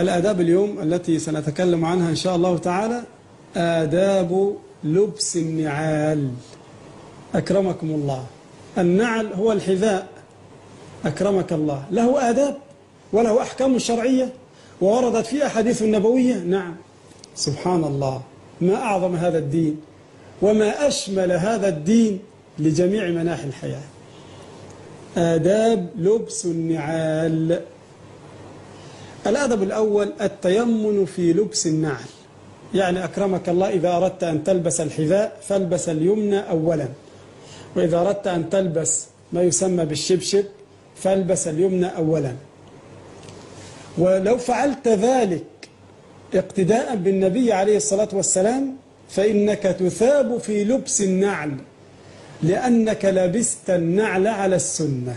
الآداب اليوم التي سنتكلم عنها إن شاء الله تعالى آداب لبس النعال. أكرمكم الله. النعل هو الحذاء، أكرمك الله، له آداب وله أحكام شرعية ووردت فيه أحاديث نبوية. نعم، سبحان الله، ما أعظم هذا الدين وما أشمل هذا الدين لجميع مناحي الحياة. آداب لبس النعال. الأدب الأول التيمن في لبس النعل، يعني أكرمك الله إذا أردت أن تلبس الحذاء فالبس اليمنى أولا، وإذا أردت أن تلبس ما يسمى بالشبشب فالبس اليمنى أولا. ولو فعلت ذلك اقتداء بالنبي عليه الصلاة والسلام فإنك تثاب في لبس النعل، لأنك لبست النعل على السنة.